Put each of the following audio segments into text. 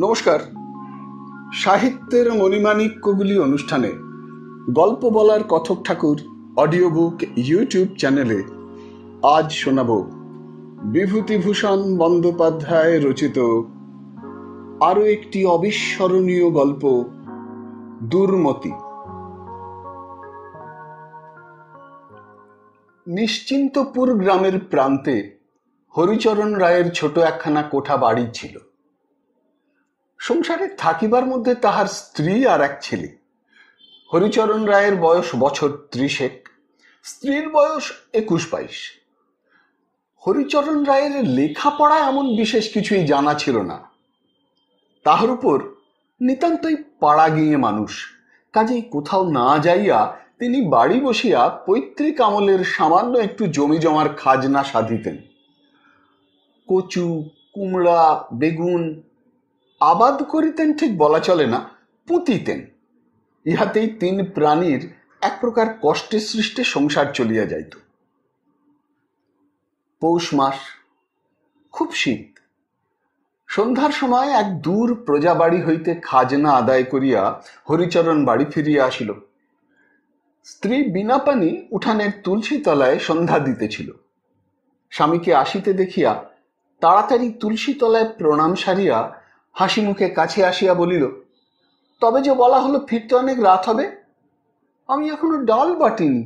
নমস্কার। সাহিত্যের মণিমাণিক্যগুলি অনুষ্ঠানে গল্প বলার কথক ঠাকুর অডিও বুক ইউটিউব চ্যানেলে আজ শোনাব বিভূতিভূষণ বন্দ্যোপাধ্যায় রচিত আরো একটি অবিস্মরণীয় গল্প, দুর্মতি। নিশ্চিন্তপুর গ্রামের প্রান্তে হরিচরণ রায়ের ছোট একখানা কোঠা বাড়ি ছিল। সংসারে থাকিবার মধ্যে তাহার স্ত্রী আর এক ছেলে। হরিচরণ রায়ের বয়স বছর 30, স্ত্রীর বয়স 21-22। হরিচরণ রায়ের লেখাপড়া এমন বিশেষ কিছুই জানা ছিল না। তাহার উপর নিতান্তই পাড়া গিয়ে মানুষ, কাজেই কোথাও না যাইয়া তিনি বাড়ি বসিয়া পৈতৃক আমলের সামান্য একটু জমি জমার খাজনা সাধিতেন। কচু, কুমড়া, বেগুন আবাদ করিতেন ঠিক বলা চলে না, পুঁতিতেন। ইহাতেই 3 প্রাণীর এক প্রকার কষ্টে সৃষ্টে সংসার চলিয়া যাইত। পৌষ মাস, খুব শীত। সন্ধ্যার সময় এক দূর প্রজাবাড়ি হইতে খাজনা আদায় করিয়া হরিচরণ বাড়ি ফিরিয়া আসিল। স্ত্রী বিনাপানি উঠানের তুলসী তলায় সন্ধ্যা দিতেছিল। স্বামীকে আসিতে দেখিয়া তাড়াতাড়ি তুলসী তলায় প্রণাম সারিয়া হাসি মুখে কাছে আসিয়া বলিল, তবে যে বলা হলো ফিরতে অনেক রাত হবে, আমি এখনো ডাল বাটিনি।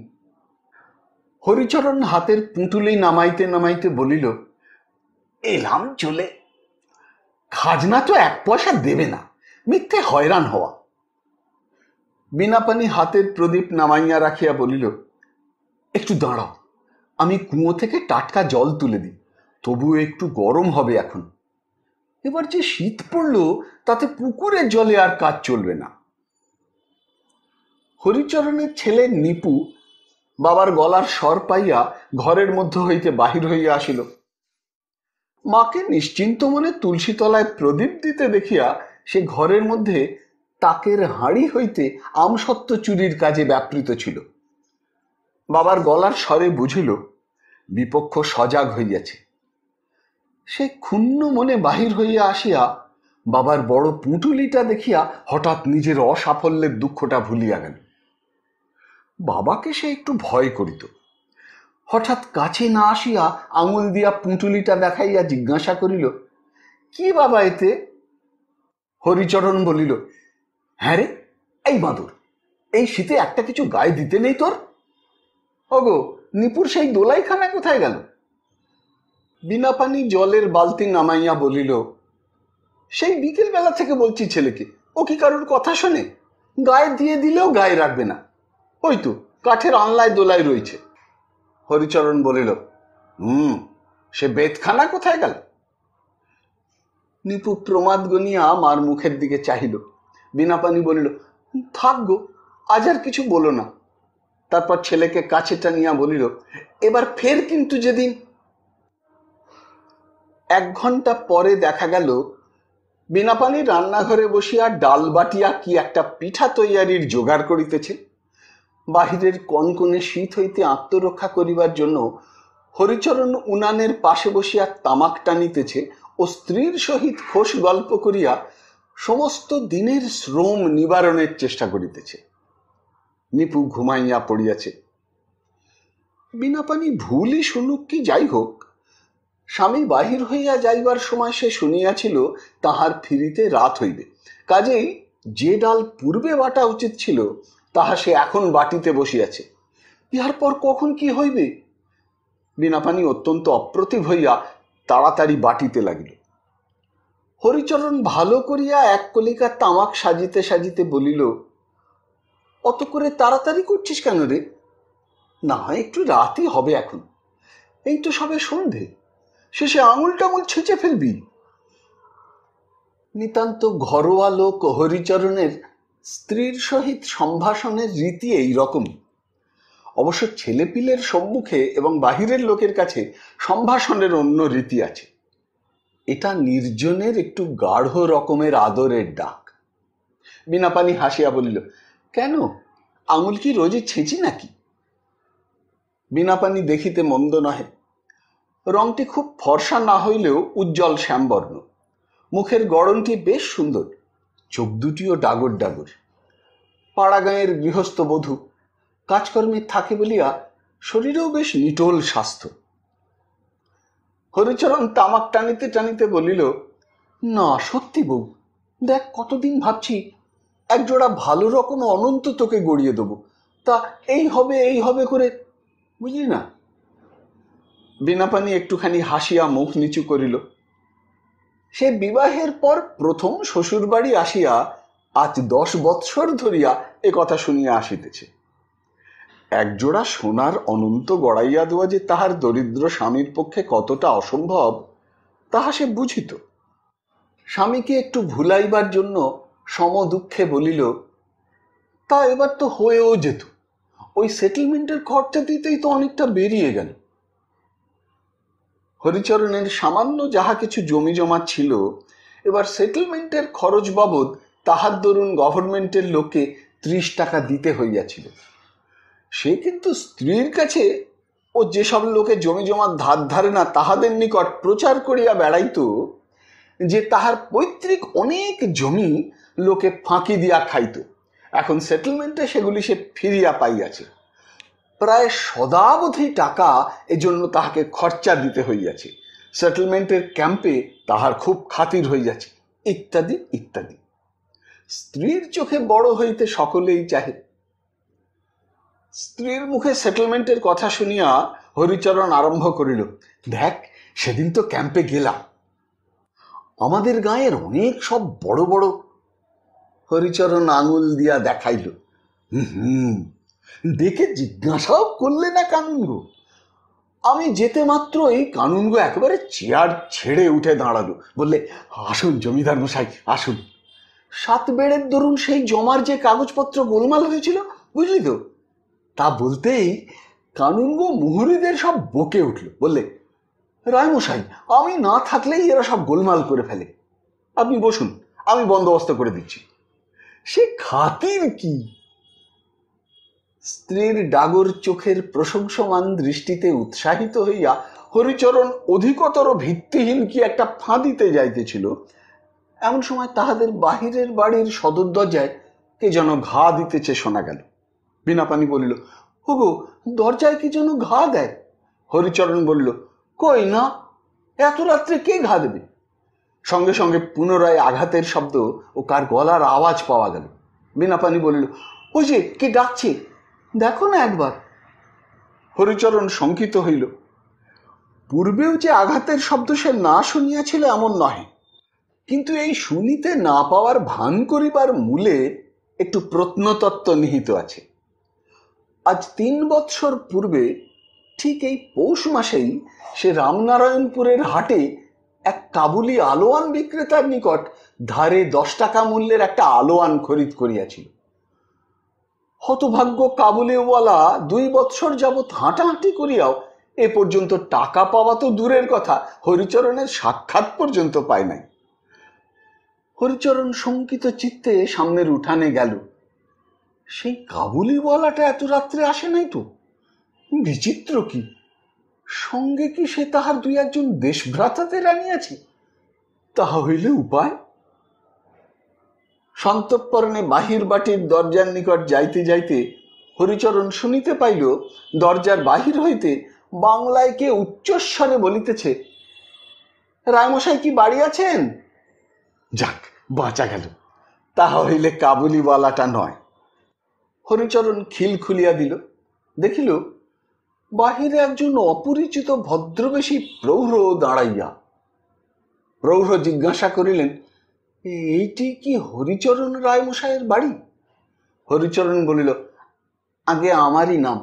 হরিচরণ হাতের পুঁটুলি নামাইতে নামাইতে বলিল, এলাম চলে, খাজনা তো 1 পয়সা দেবে না, মিথ্যে হয়রান হওয়া। বিনাপানি হাতের প্রদীপ নামাইয়া রাখিয়া বলিল, একটু দাঁড়াও, আমি কুয়ো থেকে টাটকা জল তুলে দিই, তবুও একটু গরম হবে এখন। এবার যে শীত পড়ল, তাতে পুকুরের জলে আর কাজ চলবে না। হরিচরণের ছেলে নিপু বাবার গলার স্বর পাইয়া ঘরের মধ্য হইতে বাহির হইয়া আসিল। মাকে নিশ্চিন্ত মনে তুলসী তলায় প্রদীপ দিতে দেখিয়া সে ঘরের মধ্যে তাকের হাঁড়ি হইতে আমসত্ত্ব চুরির কাজে ব্যাপৃত ছিল। বাবার গলার স্বরে বুঝিল বিপক্ষ সজাগ হইয়াছে। সে ক্ষুণ্ণ মনে বাহির হইয়া আসিয়া বাবার বড় পুঁটুলিটা দেখিয়া হঠাৎ নিজের অসাফল্যের দুঃখটা ভুলিয়া গেল। বাবাকে সে একটু ভয় করিত। হঠাৎ কাছে না আসিয়া আঙুল দিয়া পুঁটুলিটা দেখাইয়া জিজ্ঞাসা করিল, কি বাবা এতে? হরিচরণ বলিল, হ্যাঁ রে, এই বাঁদর, এই শীতে একটা কিছু গায়ে দিতে নেই তোর? ওগো, নিপুর সেই দোলাইখানা কোথায় গেল? বিনাপানি জলের বালতি নামাইয়া বলিল, সেই বিকেল বেলা থেকে বলছি ছেলেকে, ও কি কারোর কথা শোনে? গায়ে দিয়ে দিলেও গায়ে রাখবে না, ওই তো কাঠের আনলায় দোলাই রয়েছে। হরিচরণ বলিল, সে বেতখানা কোথায় গেল? নিপু প্রমাদ গনিয়া মার মুখের দিকে চাহিল। বিনাপানি বলিল, থাক গো, আজ আর কিছু বলো না। তারপর ছেলেকে কাছে টানিয়া বলিল, এবার ফের কিন্তু যেদিন। 1 ঘন্টা পরে দেখা গেল বিনাপানি রান্নাঘরে বসিয়া ডাল বাটিয়া কি একটা পিঠা তৈয়ারির জোগাড় করিতেছে। বাহিরের কনকনে শীত হইতে আত্মরক্ষা করিবার জন্য হরিচরণ উনানের পাশে বসিয়া তামাক টানিতেছে ও স্ত্রীর সহিত খোশ গল্প করিয়া সমস্ত দিনের শ্রম নিবারণের চেষ্টা করিতেছে। নিপু ঘুমাইয়া পড়িয়াছে। বিনাপানি ভুলই শুনুক কি যাই হোক, স্বামী বাহির হইয়া যাইবার সময় সে শুনিয়াছিল তাহার ফিরিতে রাত হইবে, কাজেই যে ডাল পূর্বে বাটা উচিত ছিল তাহা সে এখন বাটিতে বসিয়াছে। ইহার পর কখন কি হইবে? বিনাপানি অত্যন্ত অপ্রতিভ হইয়া তাড়াতাড়ি বাটিতে লাগিল। হরিচরণ ভালো করিয়া 1 কলিকা তামাক সাজিতে সাজিতে বলিল, অত করে তাড়াতাড়ি করছিস কেন রে? না হয় একটু রাতই হবে এখন, এই তো সবে সন্ধে, শেষে আঙুল টাঙুল ছেঁচে ফেলবি। নিতান্ত ঘরোয়া লোক হরিচরণের স্ত্রীর সহিত সম্ভাষণের রীতি এই রকম। অবশ্য ছেলেপিলের সম্মুখে এবং বাহিরের লোকের কাছে সম্ভাষণের অন্য রীতি আছে। এটা নির্জনের একটু গাঢ় রকমের আদরের ডাক। বিনাপানি হাসিয়া বলিল, কেন, আঙুল কি রোজই ছেঁচি নাকি? বিনাপানি দেখিতে মন্দ নহে, রংটি খুব ফর্সা না হইলেও উজ্জ্বল শ্যামবর্ণ। মুখের গড়নটি বেশ সুন্দর, চোখ দুটিও ডাগর ডাগর। পাড়া গাঁয়ের গৃহস্থ বধূ, কাজকর্মে থাকে বলিয়া শরীরেও বেশ নিটোল স্বাস্থ্য। হরিচরণ তামাক টানিতে টানিতে বলিল, না সত্যি বউ, দেখ কতদিন ভাবছি একজোড়া ভালো রকম অনন্ত তোকে গড়িয়ে দেবো, তা এই হবে করে, বুঝলি না? বিনাপানি একটুখানি হাসিয়া মুখ নিচু করিল। সে বিবাহের পর প্রথম শ্বশুর বাড়ি আসিয়া আজ 10 বৎসর ধরিয়া এ কথা শুনিয়া আসিতেছে। একজোড়া সোনার অনন্ত গড়াইয়া দেওয়া যে তাহার দরিদ্র স্বামীর পক্ষে কতটা অসম্ভব তাহা সে বুঝিত। স্বামীকে একটু ভুলাইবার জন্য সম দুঃখে বলিল, তা এবার তো হয়েও যেত, ওই সেটেলমেন্টের খরচা দিতেই তো অনেকটা বেরিয়ে গেল। হরিচরণের সামান্য যাহা কিছু জমি জমা ছিল, এবার সেটেলমেন্টের খরচ বাবদ তাহার দরুন গভর্নমেন্টের লোককে 30 টাকা দিতে হইয়াছিল। সে কিন্তু স্ত্রীর কাছে ও যেসব লোকে জমি জমা ধার ধারে না তাহাদের নিকট প্রচার করিয়া বেড়াইত যে তাহার পৈতৃক অনেক জমি লোকে ফাঁকি দিয়া খাইত, এখন সেটেলমেন্টে সেগুলি সে ফিরিয়া পাইয়াছে। প্রায় সদাবধি টাকা এজন্য তাহাকে খরচা দিতে হইয়াছে, সেটেলমেন্টের ক্যাম্পে তাহার খুব খাতির হইয়াছে, ইত্যাদি ইত্যাদি। স্ত্রীর চোখে বড় হইতে সকলেই চাহে। স্ত্রীর মুখে সেটেলমেন্টের কথা শুনিয়া হরিচরণ আরম্ভ করিল, দেখ সেদিন তো ক্যাম্পে গেলাম, আমাদের গাঁয়ের অনেক সব বড় বড়। হরিচরণ আঙুল দিয়া দেখাইল। দেখে জিজ্ঞাসাও করলে না কানুনগো? আমি যেতে মাত্র এই কানুনগো একেবারে চেয়ার ছেড়ে উঠে দাঁড়ালো, বললে, আসুন জমিদার মশাই আসুন। 7 বেড়ের দরুন সেই জমার যে কাগজপত্র গোলমাল হয়েছিল, বুঝলি তো? তা বলতেই কানুনগো মুহুরিদের সব বকে উঠল, বললে, রায়মশাই আমি না থাকলেই এরা সব গোলমাল করে ফেলে, আপনি বসুন, আমি বন্দোবস্ত করে দিচ্ছি। সে খাতির কি? স্ত্রীর ডাগর চোখের প্রশংসমান দৃষ্টিতে উৎসাহিত হইয়া হরিচরণ অধিকতর ভিত্তিহীন কি একটা ফাঁদিতে যাইতেছিল, এমন সময় তাহাদের বাহিরের বাড়ির সদর দরজায় কে যেন ঘা দিতেছে শোনা গেল। বিনাপানি বলিল, ওগো দরজায় কি যেন ঘা দেয়? হরিচরণ বলিল, কই না, এত রাত্রে কে ঘা দেবে? সঙ্গে সঙ্গে পুনরায় আঘাতের শব্দ ও কার গলার আওয়াজ পাওয়া গেল। বিনাপানি বলিল, ওই যে কে ডাকছে, দেখো না একবার। হরিচরণ শঙ্কিত হইল। পূর্বেও যে আঘাতের শব্দ সে না শুনিয়াছিল এমন নহে, কিন্তু এই শুনিতে না পাওয়ার ভান করিবার মূলে একটু প্রত্নতত্ত্ব নিহিত আছে। আজ 3 বৎসর পূর্বে ঠিক এই পৌষ মাসেই সে রামনারায়ণপুরের হাটে এক কাবুলি আলোয়ান বিক্রেতার নিকট ধারে 10 টাকা মূল্যের একটা আলোয়ান খরিদ করিয়াছিল। হতভাগ্য কাবুলিওয়ালা 2 বৎসর যাবৎ হাঁটাহাঁটি করিয়াও এ পর্যন্ত টাকা পাওয়া তো দূরের কথা, হরিচরণের সাক্ষাৎ পর্যন্ত পায় নাই। হরিচরণ শঙ্কিত চিত্তে সামনের উঠানে গেল। সেই কাবুলিওয়ালাটা এত রাত্রে আসে নাই তো? বিচিত্র কি, সঙ্গে কি সে তাহার 2-1 দেশভ্রাতাদের আনিয়াছে? তাহা হইলে উপায়। সন্তর্পণে বাহির বাটির দরজার নিকট যাইতে যাইতে হরিচরণ শুনিতে পাইল দরজার বাহির হইতে বাংলায় কে উচ্চস্বরে বলিতেছে, রায়মশাই কি বাড়ি আছেন? যাক, বাঁচা গেল, তাহা হইলে কাবুলিওয়ালাটা নয়। হরিচরণ খিল খুলিয়া দিল, দেখিল বাহিরে একজন অপরিচিত ভদ্রবেশী প্রৌঢ় দাঁড়াইয়া। প্রৌঢ় জিজ্ঞাসা করিলেন, এইটি কি হরিচরণ রায়মশাইয়ের বাড়ি? হরিচরণ বলিল, আগে আমারই নাম।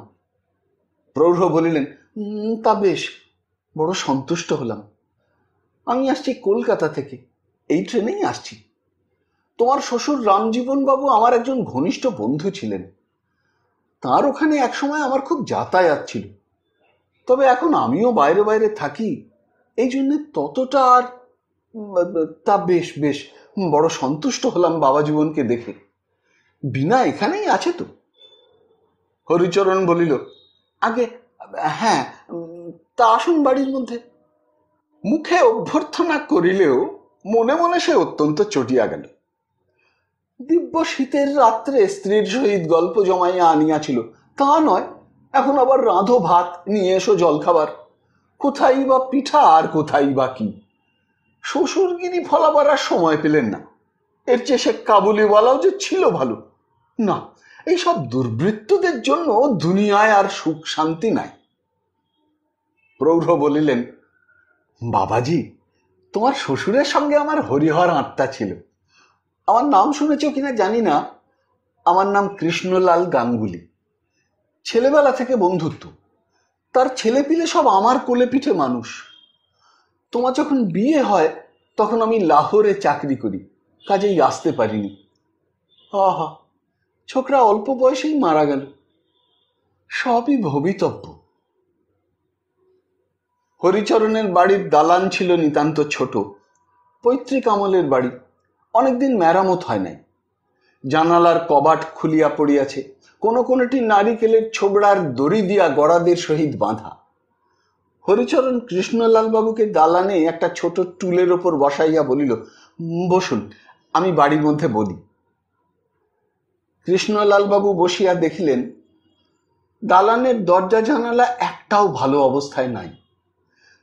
প্রৌঢ় বলিলেন, তা বেশ, বড় সন্তুষ্ট হলাম। আমি আসছি কলকাতা থেকে, এই ট্রেনেই আসছি। তোমার শ্বশুর রামজীবন বাবু আমার একজন ঘনিষ্ঠ বন্ধু ছিলেন, তার ওখানে একসময় আমার খুব যাতায়াত ছিল, তবে এখন আমিও বাইরে বাইরে থাকি, এই জন্য ততটা আর। তা বেশ বেশ, বড় সন্তুষ্ট হলাম বাবা জীবনকে দেখে। বিনা এখানেই আছে তো? হরিচরণ বলিল, আগে হ্যাঁ, তা আসুন বাড়ির মধ্যে। মুখে অভ্যর্থনা করিলেও মনে মনে সে অত্যন্ত চটিয়া গেল। দিব্য শীতের রাত্রে স্ত্রীর সহিত গল্প জমাইয়া আনিয়াছিল তা নয়, এখন আবার রাঁধো ভাত, নিয়ে এসো জলখাবার। কোথায় বা পিঠা আর কোথায় বা কি! শ্বশুরগিরি ফলাবার আর সময় পেলেন না। এর চেয়ে সে কাবুলিওয়ালাও যে ছিল ভালো। না, এইসব দুর্বৃত্তদের জন্য দুনিয়ায় আর সুখ শান্তি নাই। প্রৌঢ় বলিলেন, বাবাজি, তোমার শ্বশুরের সঙ্গে আমার হরিহর আত্মা ছিল। আমার নাম শুনেছ কিনা জানি না, আমার নাম কৃষ্ণলাল গাঙ্গুলি। ছেলেবেলা থেকে বন্ধুত্ব। তার ছেলেপিলে সব আমার কোলে পিঠে মানুষ। তোমার যখন বিয়ে হয় তখন আমি লাহোরে চাকরি করি, কাজেই আসতে পারিনি। আহা, ছোকরা অল্প বয়সেই মারা গেল। সবই ভবিতব্য। হরিচরণের বাড়ির দালান ছিল নিতান্ত ছোট, পৈতৃক আমলের বাড়ি। অনেকদিন মেরামত হয় নাই। জানালার কবাট খুলিয়া পড়িয়াছে, কোনো কোনোটি নারিকেলের ছোবড়ার দড়ি দিয়া গড়াদের সহিত বাঁধা। হরিচরণ কৃষ্ণলাল বাবুকে দালানে একটা ছোট টুলের ওপর বসাইয়া বলিল, বসুন, আমি বাড়ির মধ্যে বলি। কৃষ্ণলাল বাবু বসিয়া দেখিলেন দালানের দরজা জানালা একটাও ভালো অবস্থায় নাই।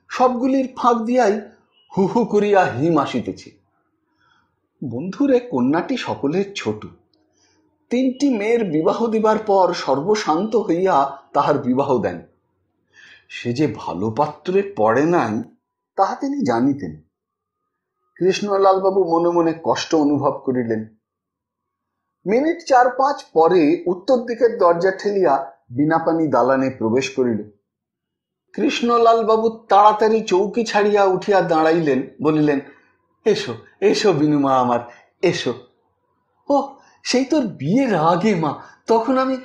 সবগুলির ফাঁক দিয়াই হু হু করিয়া হিম আসিতেছে। বন্ধুরে কন্যাটি সকলের ছোট। 3টি মেয়ের বিবাহ দিবার পর সর্বশান্ত হইয়া তাহার বিবাহ দেন। সে যে ভালো পাত্রে পড়ে নাই তাহা তিনি জানিতেন। কৃষ্ণলাল বাবু মনে মনে কষ্ট অনুভব করিলেন। মিনিট 4-5 পরে উত্তর দিকের দরজা ঠেলিয়া বিনাপানি দালানে প্রবেশ করিল। কৃষ্ণলাল বাবু তাড়াতাড়ি চৌকি ছাড়িয়া উঠিয়া দাঁড়াইলেন, বলিলেন, এসো এসো বিনুমা আমার, এসো। ও, সেই তোর বিয়ের আগে মা, তখন আমি।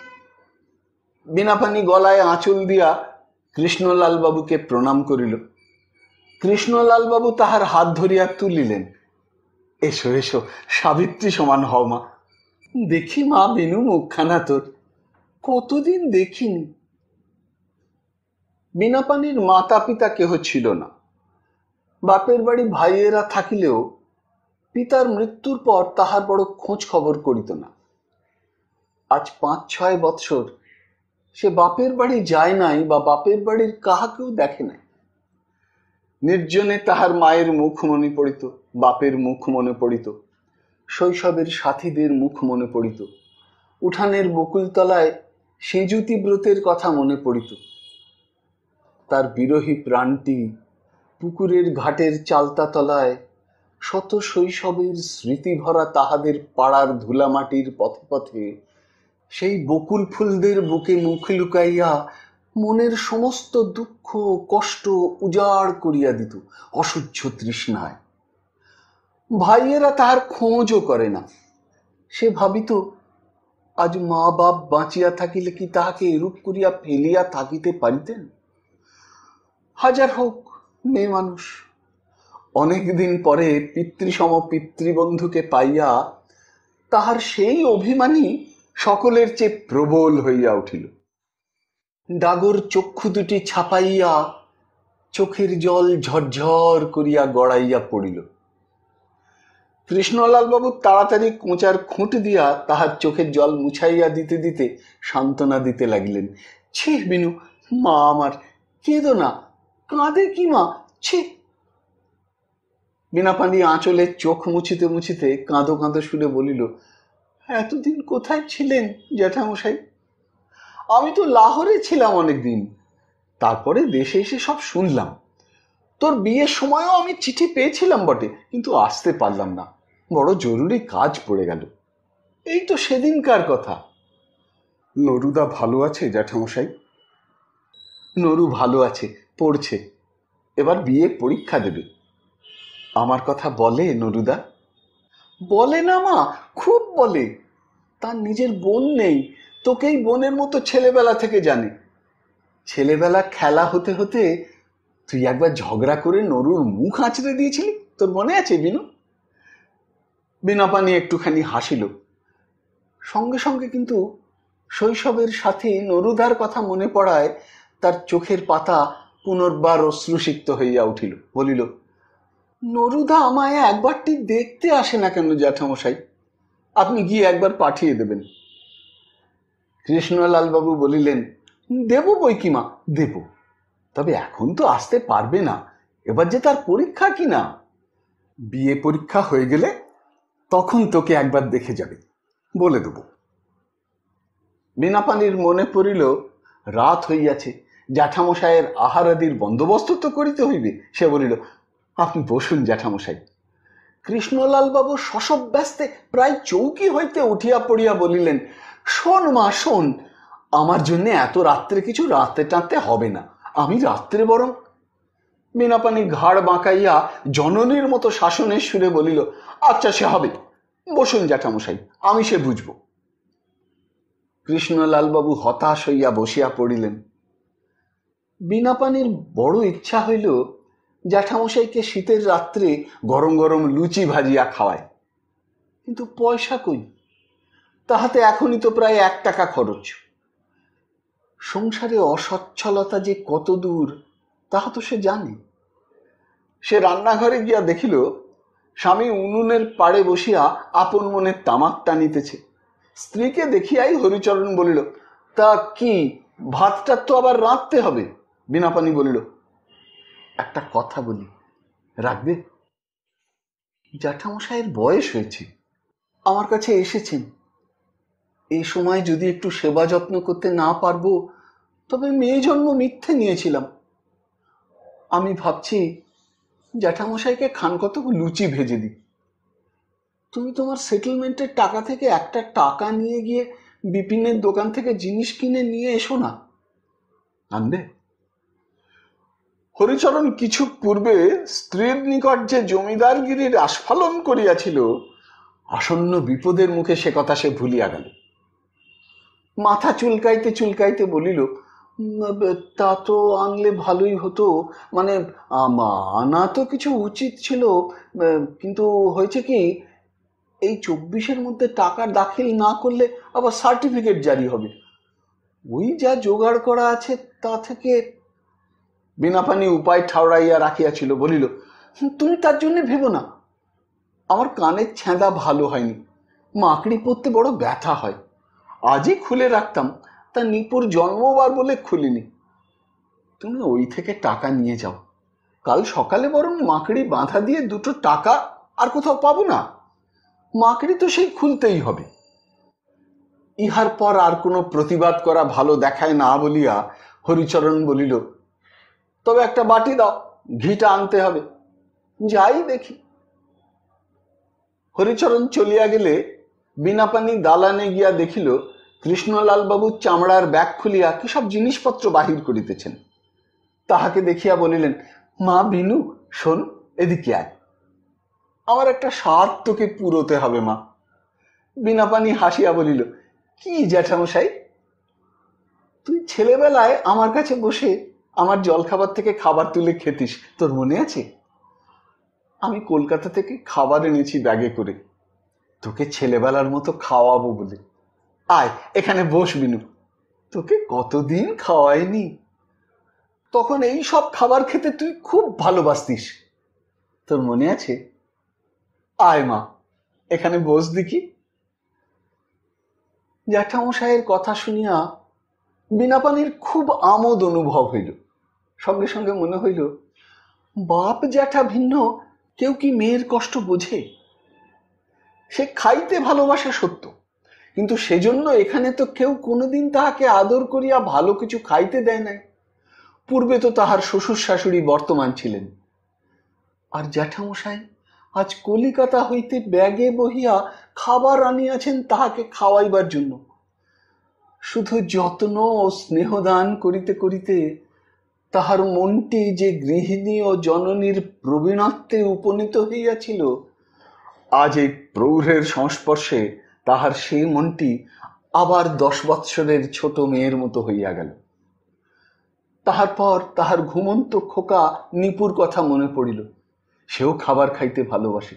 বিনাপানি গলায় আঁচল দিয়া কৃষ্ণলাল বাবুকে প্রণাম করিল। কৃষ্ণলাল বাবু তাহার হাত ধরিয়া তুলিলেন। এসো এসো, সাবিত্রী সমান হও মা। দেখি মা বিনু মুখখানা তোর, কতদিন দেখিনি। বিনাপানির মাতা পিতা কেহ ছিল না। বাপের বাড়ি ভাইয়েরা থাকিলেও পিতার মৃত্যুর পর তাহার বড় খোঁজ খবর করিত না। আজ 5-6 বৎসর সে বাপের বাড়ি যায় নাই বা বাপের বাড়ির কাহাকেও দেখে নাই। নির্জনে তাহার মায়ের মুখ মনে পড়িত, বাপের মুখ মনে পড়িত, শৈশবের সাথীদের মুখ মনে পড়িত, উঠানের বকুলতলায় সেঁজুতি ব্রতের কথা মনে পড়িত। তার বিরহী প্রাণটি পুকুরের ঘাটের চালতা তলায় শত শৈশবের স্মৃতি ভরা তাহাদের পাড়ার ধুলামাটির পথে পথে সেই বকুল ফুলদের বুকে মুখ লুকাইয়া মনের সমস্ত দুঃখ কষ্ট উজাড় করিয়া দিত অসহ্য তৃষ্ণায়। ভাইয়েরা তাহার খোঁজও করে না। সে ভাবিত, আজ মা বাপ বাঁচিয়া থাকিলে কি তাহাকে এরূপ করিয়া ফেলিয়া থাকিতে পারিতেন? হাজার হোক, মেয়ে মানুষ। অনেকদিন পরে পিতৃসম পিতৃবন্ধুকে পাইয়া তাহার সেই অভিমানই সকলের চেয়ে প্রবল হইয়া উঠিল। ডাগর চক্ষু দুটি ছাপাইয়া চোখের জল ঝরঝর করিয়া গড়াইয়া পড়িল। কৃষ্ণলাল বাবু তাড়াতাড়ি কোঁচার খুঁট দিয়া তাহার চোখের জল মুছাইয়া দিতে দিতে সান্ত্বনা দিতে লাগিলেন। ছি বিনু, মা আমার, কেঁদো না, কাঁদে কি মা, ছি। বিনাপানি আঁচলে চোখ মুছিতে মুছিতে কাঁদো কাঁদো সুরে বলিল, এতদিন কোথায় ছিলেন জ্যাঠামশাই? আমি তো লাহোরে ছিলাম অনেকদিন, তারপরে দেশে এসে সব শুনলাম। তোর বিয়ের সময়ও আমি চিঠি পেয়েছিলাম বটে, কিন্তু আসতে পারলাম না, বড় জরুরি কাজ পড়ে গেল। এই তো সেদিনকার কথা। নরুদা ভালো আছে জ্যাঠামশাই? নরু ভালো আছে, পড়ছে, এবার বিয়ে পরীক্ষা দেবে। আমার কথা বলে নরুদা? বলে না মা, খুব বলে। তার নিজের বোন নেই, তোকেই বোনের মতো ছেলেবেলা থেকে জানে। ছেলেবেলা খেলা হতে হতে তুই একবার ঝগড়া করে নরুর মুখ আঁচড়ে দিয়েছিলি, তোর মনে আছে বিনু? বিনাপানি একটুখানি হাসিল। সঙ্গে সঙ্গে কিন্তু শৈশবের সাথে নরুদার কথা মনে পড়ায় তার চোখের পাতা পুনর্বার অশ্রুসিক্ত হইয়া উঠিল। বলিল, নরুদা আমায় একবারটি দেখতে আসে না কেন জ্যাঠামশাই? আপনি গিয়ে একবার পাঠিয়ে দেবেন। কৃষ্ণলাল বাবু বলিলেন, দেব বই কি মা, দেব, তবে এখন তো আসতে পারবে না, এবার যে তার পরীক্ষা কি না, বিয়ে পরীক্ষা হয়ে গেলে তখন তোকে একবার দেখে যাবে, বলে দেব। বিনাপানির মনে পড়িল রাত হইয়াছে, জ্যাঠামশাইয়ের আহারাদির বন্দোবস্ত তো করিতে হইবে। সে বলিল, আপনি বসুন জ্যাঠামশাই। কৃষ্ণলাল বাবু শশব ব্যস্তে প্রায় চৌকি হইতে উঠিয়া পড়িয়া বলিলেন, শোন মা শোন, আমার জন্য এত রাত্রে কিছু রাতে টাঁতে হবে না, আমি রাত্রে বরং। বিনাপানি ঘাড় বাঁকাইয়া জননীর মতো শাসনের সুরে বলিল, আচ্ছা সে হবে, বসুন জ্যাঠামশাই, আমি সে বুঝব। কৃষ্ণলালবাবু হতাশ হইয়া বসিয়া পড়িলেন। বিনাপানির বড় ইচ্ছা হইল জ্যাঠামশাইকে শীতের রাত্রে গরম গরম লুচি ভাজিয়া খাওয়ায়, কিন্তু পয়সা কই, তাহাতে এখনই তো প্রায় 1 টাকা খরচ। সংসারে অসচ্ছলতা যে কত দূর তাহা তো সে জানে। সে রান্নাঘরে গিয়া দেখিল স্বামী উনুনের পাড়ে বসিয়া আপন মনে তামাক টানিতেছে। স্ত্রীকে দেখিয়াই হরিচরণ বলিল, তা কি ভাতটা তো আবার রাঁধতে হবে। বিনাপানি বলিল, একটা কথা বলি, রাখবে? জ্যাঠামশাইয়ের বয়স হয়েছে, আমার কাছে এসেছেন, এই সময় যদি একটু সেবা যত্ন করতে না পারবো তবে মেয়ে জন্ম মিথ্যে নিয়েছিলাম। আমি ভাবছি জ্যাঠামশাইকে খানকতক লুচি ভেজে দিই। তুমি তোমার সেটেলমেন্টের টাকা থেকে একটা টাকা নিয়ে গিয়ে বিপিনের দোকান থেকে জিনিস কিনে নিয়ে এসো না। আনবে? হরিচরণ কিছু পূর্বে স্ত্রীর নিকট যে জমিদারগিরির আস্ফালন করিয়াছিল, আসন্ন বিপদের মুখে সে কথা সে ভুলিয়া গেল। মাথা চুলকাইতে চুলকাইতে বলিল, তা তো আনলে ভালোই হতো, মানে আনা তো কিছু উচিত ছিল, কিন্তু হয়েছে কি, এই 24-এর মধ্যে টাকা দাখিল না করলে আবার সার্টিফিকেট জারি হবে, ওই যা জোগাড় করা আছে তা থেকে। বিনাপানি উপায় ঠাউরাইয়া রাখিয়াছিল, বলিল, তুমি তার জন্য ভেবো না, আমার কানের ছেঁদা ভালো হয়নি, মাকড়ি পরতে বড় ব্যথা হয়, আজই খুলে রাখতাম, তা নিপুর জন্মবার বলে খুলিনি। তুমি ওই থেকে টাকা নিয়ে যাও, কাল সকালে বরং মাকড়ি বাঁধা দিয়ে 2টো টাকা আর কোথাও পাবো না, মাকড়ি তো সেই খুলতেই হবে। ইহার পর আর কোনো প্রতিবাদ করা ভালো দেখায় না বলিয়া হরিচরণ বলিল, তবে একটা বাটি দাও, ঘিটা আনতে হবে, যাই দেখি। হরিচরণ চলিয়া গেলে বিনাপানি দালানে গিয়া দেখিল কৃষ্ণলাল বাবু চামড়ার ব্যাগ খুলিয়া কি সব জিনিসপত্র বাহির করিতেছেন। তাহাকে দেখিয়া বলিলেন, মা বিনু, শোন, এদিকে আয়, আমার একটা স্বাদ তোকে পুরোতে হবে মা। বিনাপানি হাসিয়া বলিল, কি জ্যাঠামশাই, তুই ছেলেবেলায় আমার কাছে বসে আমার জলখাবার থেকে খাবার তুলে খেতিস, তোর মনে আছে? আমি কলকাতা থেকে খাবার এনেছি ব্যাগে করে, তোকে ছেলেবেলার মতো খাওয়াবো বলে। আয় এখানে বস বিনু, তোকে কতদিন খাওয়াইনি, তখন এই সব খাবার খেতে তুই খুব ভালোবাসতিস, তোর মনে আছে? আয় মা, এখানে বস দেখি। জ্যাঠামশাইয়ের কথা শুনিয়া বিনাপানির খুব আমোদ অনুভব হইল। সঙ্গে সঙ্গে মনে হইল, বাপ জ্যাঠা ভিন্ন, কেউ কি মেয়ের কষ্ট বোঝে? সে খাইতে ভালোবাসে সত্য, কিন্তু সেজন্য এখানে তো কেউ কোনোদিন তাহাকে আদর করিয়া ভালো কিছু খাইতে দেয় নাই। পূর্বে তো তাহার শ্বশুর শাশুড়ি বর্তমান ছিলেন, আর জ্যাঠামশাই আজ কলিকাতা হইতে ব্যাগে বহিয়া খাবার আনিয়াছেন তাহাকে খাওয়াইবার জন্য। শুধু যত্ন ও স্নেহদান করিতে করিতে তাহার মনটি যে গৃহিণী ও জননীর প্রবীণত্বে উপনীত হইয়াছিল, আজ এই প্রৌঢ়ের সংস্পর্শে তাহার সেই মনটি আবার 10 বৎসরের ছোট মেয়ের মতো হইয়া গেল। তাহার পর তাহার ঘুমন্ত খোকা নিপুর কথা মনে পড়িল, সেও খাবার খাইতে ভালোবাসে।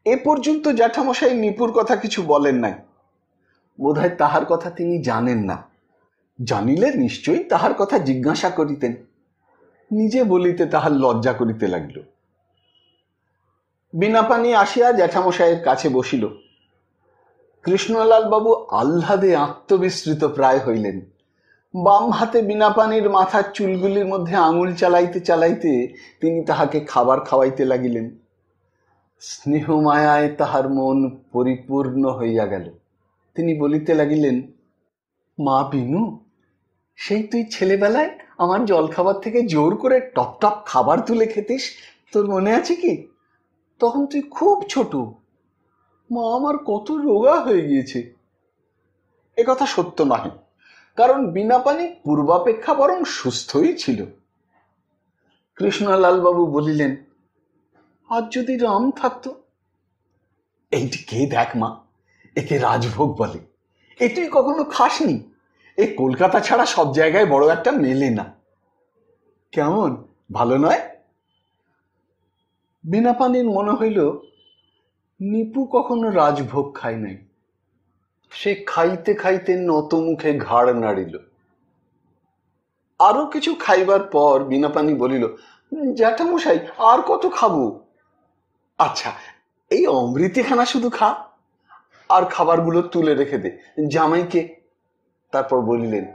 এ পর্যন্ত জ্যাঠামশাই নিপুর কথা কিছু বলেন নাই, বোধহয় তাহার কথা তিনি জানেন না, জানিলে নিশ্চয়ই তাহার কথা জিজ্ঞাসা করিতেন। নিজে বলিতে তাহার লজ্জা করিতে লাগিল। বিনাপানি আসিয়া জ্যাঠামশাইয়ের কাছে বসিল। কৃষ্ণলাল বাবু আহ্লাদে আত্মবিস্মৃত প্রায় হইলেন। বাম হাতে বিনাপানির মাথার চুলগুলির মধ্যে আঙুল চালাইতে চালাইতে তিনি তাহাকে খাবার খাওয়াইতে লাগিলেন। স্নেহ মায়ায় তাহার মন পরিপূর্ণ হইয়া গেল। তিনি বলিতে লাগিলেন, মা বিনু, সেই তুই ছেলেবেলায় আমার জলখাবার থেকে জোর করে টপ টপ খাবার তুলে খেতিস, তোর মনে আছে কি? তখন তুই খুব ছোট। মা আমার কত রোগা হয়ে গিয়েছে। এ কথা সত্য নহে, কারণ বিনাপানি পূর্বাপেক্ষা বরং সুস্থই ছিল। কৃষ্ণলাল বাবু বলিলেন, আজ যদি রাম থাকতো। এইটি কে দেখ মা, একে রাজভোগ বলে। এ তুই কখনো খাসনি? এ কলকাতা ছাড়া সব জায়গায় বড় একটা মেলে না। কেমন, ভালো নয়? বিনাপানির মনে হইল নিপু কখনো রাজভোগ খায় নাই। সে খাইতে খাইতে নত মুখে ঘাড় নাড়িল। আরো কিছু খাইবার পর বিনাপানি বলিল, জ্যাঠামশাই, আর কত খাবো? আচ্ছা, এই অমৃতিখানা শুধু খা, আর খাবারগুলো তুলে রেখে দে জামাইকে। তারপর বলিলেন,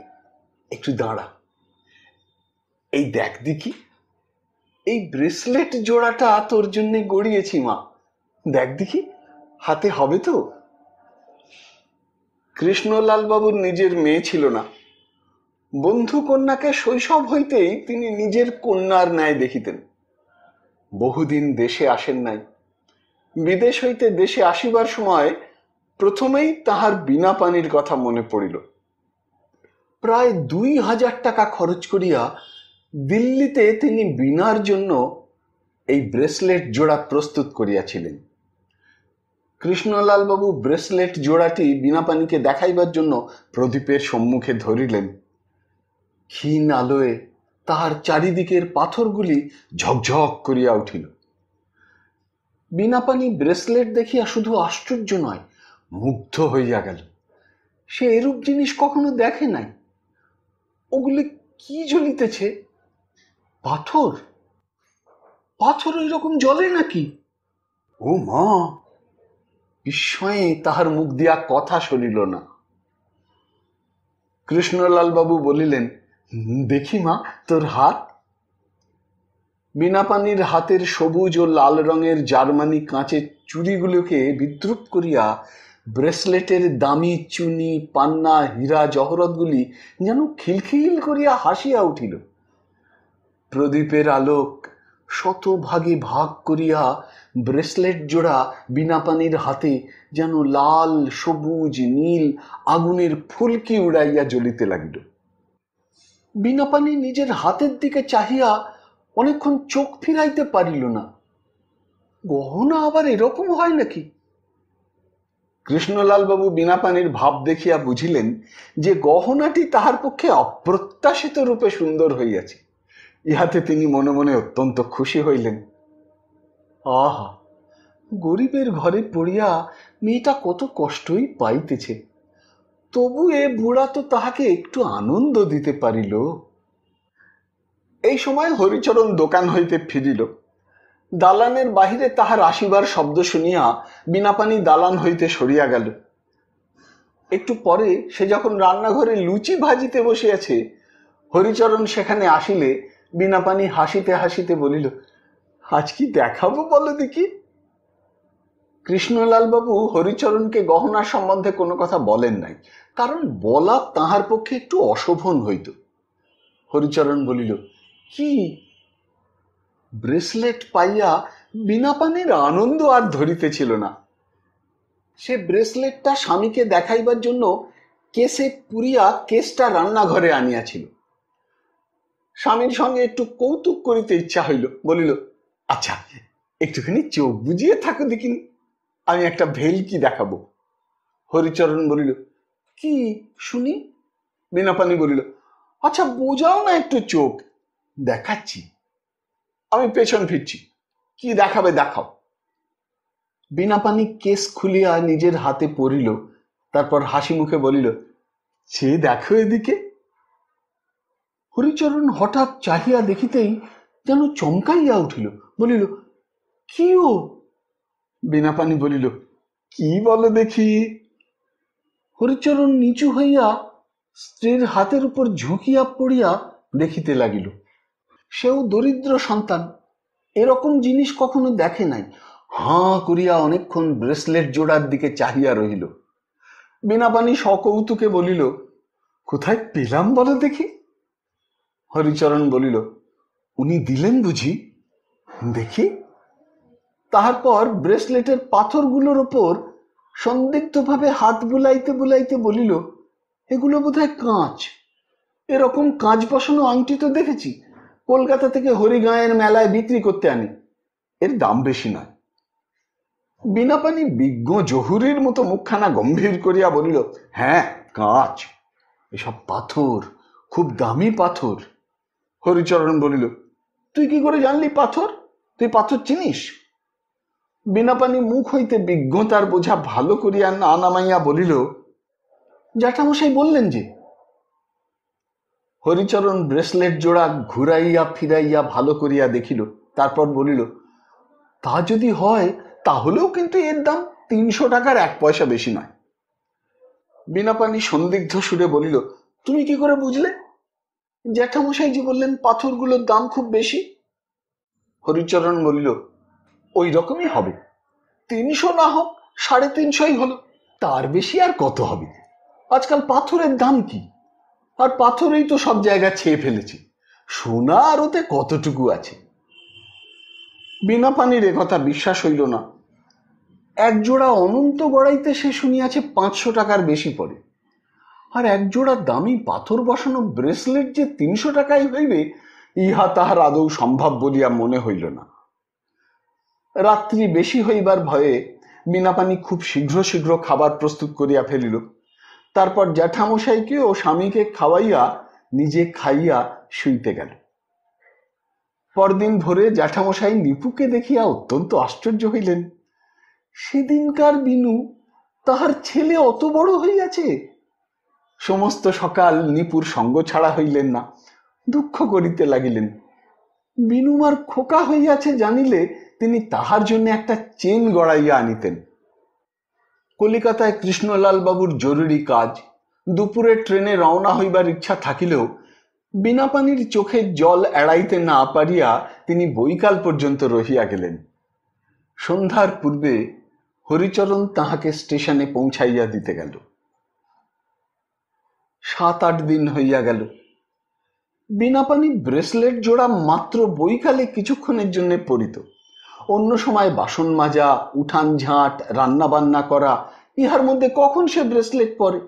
একটু দাঁড়া, এই দেখ দেখি, এই ব্রেসলেট জোড়াটা তোর জন্য গড়িয়েছি মা, দেখ দেখি হাতে হবে তো? কৃষ্ণলাল বাবুর নিজের মেয়ে ছিল না। বন্ধু কন্যাকে শৈশব হইতেই তিনি নিজের কন্যার ন্যায় দেখিতেন। বহুদিন দেশে আসেন নাই। বিদেশ হইতে দেশে আসিবার সময় প্রথমেই তাহার বিনাপানির কথা মনে পড়িল। প্রায় 2000 টাকা খরচ করিয়া দিল্লিতে তিনি বিনার জন্য এই ব্রেসলেট জোড়া প্রস্তুত করিয়াছিলেন। কৃষ্ণলাল বাবু ব্রেসলেট জোড়াটি বিনাপানিকে দেখাইবার জন্য প্রদীপের সম্মুখে ধরিলেন। ক্ষীণ আলোয় তাহার চারিদিকের পাথরগুলি ঝকঝক করিয়া উঠিল। বিনাপানি ব্রেসলেট দেখিয়া শুধু আশ্চর্য নয়, মুগ্ধ হইয়া গেল। সে এরূপ জিনিস কখনো দেখে নাই। ওগুলি কি জ্বলিতেছে? পাথর? পাথর ওই রকম জ্বলে নাকি? ও মা! বিস্ময়ে তাহার মুখ দিয়া কথা সরিল না। কৃষ্ণলাল বাবু বলিলেন, দেখি মা, তোর হাত। বিনাপানির হাতের সবুজ ও লাল রঙের জার্মানি কাঁচের চুড়িগুলোকে বিদ্রুপ করিয়া ব্রেসলেটের দামি চুনি, পান্না, হীরা জহরতগুলি যেন খিলখিল করিয়া হাসিয়া উঠিল। প্রদীপের আলোক শতভাগে ভাগ করিয়া ব্রেসলেট জোড়া বিনাপানির হাতে যেন লাল, সবুজ, নীল আগুনের ফুলকি উড়াইয়া জ্বলিতে লাগিল। বিনাপানি নিজের হাতের দিকে চাহিয়া অনেকক্ষণ চোখ ফিরাইতে পারিল না। গহনা আবার এরকম হয় নাকি? কৃষ্ণলাল বাবু বিনাপানির ভাব দেখিয়া বুঝিলেন যে গহনাটি তাহার পক্ষে অপ্রত্যাশিত রূপে সুন্দর হইয়াছে। ইহাতে তিনি মনে মনে অত্যন্ত খুশি হইলেন। আহা, গরিবের ঘরে পড়িয়া মেয়েটা কত কষ্টই পাইতেছে, তবু এ বুড়া তো তাহাকে একটু আনন্দ দিতে পারিল। এই সময় হরিচরণ দোকান হইতে ফিরিল। দালানের বাহিরে তাহার আসিবার শব্দ শুনিয়া বিনাপানি দালান হইতে সরিয়া গেল। একটু পরে সে যখন রান্নাঘরে লুচি ভাজিতে বসিয়াছে, হরিচরণ সেখানে আসিলে বিনাপানি হাসিতে হাসিতে বলিল, আজ কি দেখাবো বলো দেখি? কৃষ্ণলাল বাবু হরিচরণকে গহনা সম্বন্ধে কোনো কথা বলেন নাই, কারণ বলা তাহার পক্ষে একটু অশোভন হইত। হরিচরণ বলিল, কি? ব্রেসলেট পাইয়া বিনাপানির আনন্দ আর ধরিতেছিল না। সে ব্রেসলেটটা স্বামীকে দেখাইবার জন্য কেসে পুরিয়া কেসটা রান্নাঘরে আনিয়াছিল। স্বামীর সঙ্গে একটু কৌতুক করিতে ইচ্ছা হইল। বলিল, আচ্ছা, একটুখানি চোখ বুঝিয়ে থাকো দেখিনি, আমি একটা ভেলকি দেখাবো। হরিচরণ বলিল, কি শুনি? বিনাপানি বলিল, আচ্ছা বোঝাও না একটু চোখ। দেখাচ্ছি, আমি পেছন ফিরছি, কি দেখাবে দেখাও। বিনাপানি কেস খুলিয়া নিজের হাতে পরিল, তারপর হাসি মুখে বলিল, সে দেখো এদিকে। হরিচরণ হঠাৎ চাহিয়া দেখিতেই যেন চমকাইয়া উঠিল। বলিল, কি ও? বীণাপাণি বলিল, কি বলো দেখি? হরিচরণ নিচু হইয়া স্ত্রীর হাতের উপর ঝুঁকিয়া পড়িয়া দেখিতে লাগিল। সেও দরিদ্র সন্তান, এরকম জিনিস কখনো দেখে নাই। হাঁ করিয়া অনেকক্ষণ ব্রেসলেট জোড়ার দিকে চাহিয়া রহিল। বীণাপাণি সকৌতুকে বলিল, কোথায় পেলাম বলো দেখি? হরিচরণ বলিল, উনি দিলেন বুঝি? দেখি। তাহার পর ব্রেসলেটের পাথরগুলোর ওপর সন্দিগ্ধভাবে হাত বুলাইতে বুলাইতে বলিল, এগুলো বোধহয় কাঁচ। এরকম কাঁচ বসানো আংটি তো দেখেছি, কলকাতা থেকে হরিগাঁয়ের মেলায় বিক্রি করতে আনি। এর দাম বেশি নয়। বীণাপাণি বিজ্ঞ জহুরির মতো মুখখানা গম্ভীর করিয়া বলিল, হ্যাঁ কাঁচ, এসব পাথর, খুব দামি পাথর। হরিচরণ বলিল, তুই কি করে জানলি পাথর? তুই পাথর চিনিস? বীণাপাণি মুখ হইতে বিজ্ঞতার বোঝা ভালো করিয়া না নামাইয়া বলিল, জ্যাঠামশাই বললেন যে। হরিচরণ ব্রেসলেট জোড়া ঘুরাইয়া ফিরাইয়া ভালো করিয়া দেখিল, তারপর বলিল, তা যদি হয় তাহলেও কিন্তু এর দাম 300 টাকার 1 পয়সা বেশি নয়। বীণাপাণি সন্দিগ্ধ সুরে বলিল, তুমি কি করে বুঝলে? জ্যাঠামশাই যে বললেন পাথরগুলোর দাম খুব বেশি। হরিচরণ বলিল, ওই রকমই হবে। 300 না হোক 350 হলো, তার বেশি আর কত হবে? আজকাল পাথরের দাম কি? আর পাথরেই তো সব জায়গায় ছেয়ে ফেলেছে, সোনা আর ওতে কতটুকু আছে? বীণাপাণির একথা বিশ্বাস হইল না। এক জোড়া অনন্ত গড়াইতে সে শুনিয়াছে 500 টাকার বেশি পড়ে, আর এক জোড়া দামি পাথর বসানো ব্রেসলেট যে 300 টাকায় হইবে, ইহা তাহার আদৌ সম্ভব বলিয়া মনে হইল না। রাত্রি বেশি হইবার ভয়ে বীণাপাণি খুব শীঘ্র শীঘ্র খাবার প্রস্তুত করিয়া ফেলিল। তারপর জ্যাঠামশাইকে ও স্বামীকে খাওয়াইয়া নিজে খাইয়া শুইতে গেল। পরদিন ভোরে জ্যাঠামশাই নিপুকে দেখিয়া অত্যন্ত আশ্চর্য হইলেন। সেদিনকার বিনু, তাহার ছেলে অত বড় হইয়াছে। সমস্ত সকাল নিপুর সঙ্গ ছাড়া হইলেন না, দুঃখ করিতে লাগিলেন। বিনুমার খোকা হইয়াছে জানিলে তিনি তাহার জন্য একটা চেন গড়াইয়া আনিতেন। কলিকাতায় কৃষ্ণলাল বাবুর জরুরি কাজ, দুপুরে ট্রেনে রওনা হইবার ইচ্ছা থাকিলেও বীণাপাণির চোখের জল এড়াইতে না পারিয়া তিনি বৈকাল পর্যন্ত রহিয়া গেলেন। সন্ধ্যার পূর্বে হরিচরণ তাহাকে স্টেশনে পৌঁছাইয়া দিতে গেল। 7-8 দিন হইয়া গেল। বীণাপাণি ব্রেসলেট জোড়া মাত্র বৈকালে কিছুক্ষণের জন্য পরিত। অন্য সময় বাসন মাজা, উঠান ঝাঁট, রান্না বান্না করা, ইহার মধ্যে কখন সে ব্রেসলেট পরে?